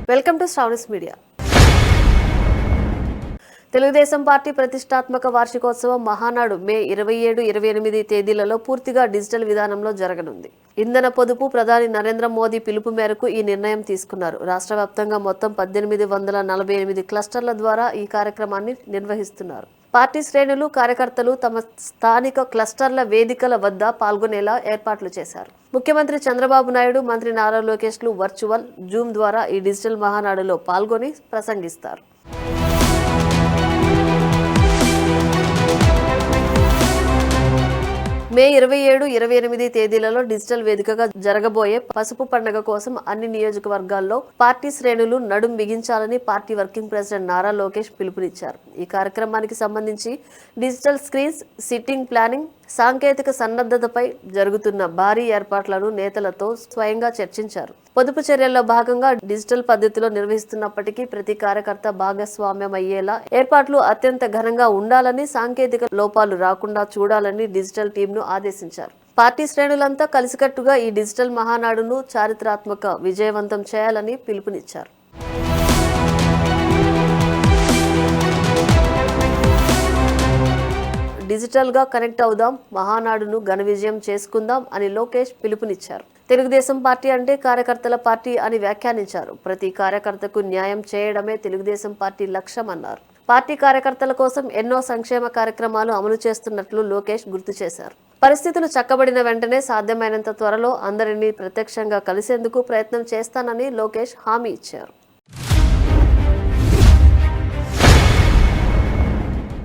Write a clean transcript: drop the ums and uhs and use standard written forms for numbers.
Welcome to Sravani's media. Telugu Desam party ప్రతిష్టాత్మక వార్షికోత్సవం మహానాడు మే 27, 28 తేదీలలో పూర్తిగా డిజిటల్ విధానంలో జరగనుంది. ఇంధన పొదుపు ప్రధాని నరేంద్ర మోదీ పిలుపు మేరకు ఈ నిర్ణయం తీసుకున్నారు. రాష్ట్ర వ్యాప్తంగా మొత్తం 1848 క్లస్టర్ల ద్వారా ఈ కార్యక్రమాన్ని నిర్వహిస్తున్నారు. పార్టీ శ్రేణులు, కార్యకర్తలు తమ స్థానిక క్లస్టర్ల వేదికల వద్ద పాల్గొనేలా ఏర్పాట్లు చేశారు. ముఖ్యమంత్రి చంద్రబాబు నాయుడు, మంత్రి నారా లోకేష్లు వర్చువల్ జూమ్ ద్వారా ఈ డిజిటల్ మహానాడులో పాల్గొని ప్రసంగిస్తారు. మే 27, 28 తేదీలలో డిజిటల్ వేదికగా జరగబోయే పసుపు పండుగ కోసం అన్ని నియోజకవర్గాల్లో పార్టీ శ్రేణులు నడుం బిగించాలని party working president Nara Lokesh పిలుపునిచ్చారు. ఈ కార్యక్రమానికి సంబంధించి డిజిటల్ స్క్రీన్స్, సిట్టింగ్ ప్లానింగ్, సాంకేతిక సన్నద్ధతపై జరుగుతున్న భారీ ఏర్పాట్లను నేతలతో స్వయంగా చర్చించారు. పొదుపు చర్యల్లో భాగంగా డిజిటల్ పద్ధతిలో నిర్వహిస్తున్నప్పటికీ ప్రతి కార్యకర్త భాగస్వామ్యం అయ్యేలా ఏర్పాట్లు అత్యంత ఘనంగా ఉండాలని, సాంకేతిక లోపాలు రాకుండా చూడాలని డిజిటల్ టీంను ఆదేశించారు. పార్టీ శ్రేణులంతా కలిసికట్టుగా ఈ డిజిటల్ మహానాడును చారిత్రాత్మక విజయవంతం చేయాలని పిలుపునిచ్చారు. డిజిటల్ గా కనెక్ట్ అవుదాం, మహానాడును ఘన విజయం చేసుకుందాం అని లోకేష్ పిలుపునిచ్చారు. తెలుగుదేశం పార్టీ అంటే కార్యకర్తల పార్టీ అని వ్యాఖ్యానించారు. ప్రతి కార్యకర్తకు న్యాయం చేయడమే తెలుగుదేశం పార్టీ లక్ష్యం అన్నారు. పార్టీ కార్యకర్తల కోసం ఎన్నో సంక్షేమ కార్యక్రమాలు అమలు చేస్తున్నట్లు లోకేష్ గుర్తు చేశారు. పరిస్థితులు చక్కబడిన వెంటనే సాధ్యమైనంత త్వరలో అందరినీ ప్రత్యక్షంగా కలిసేందుకు ప్రయత్నం చేస్తానని లోకేష్ హామీ ఇచ్చారు.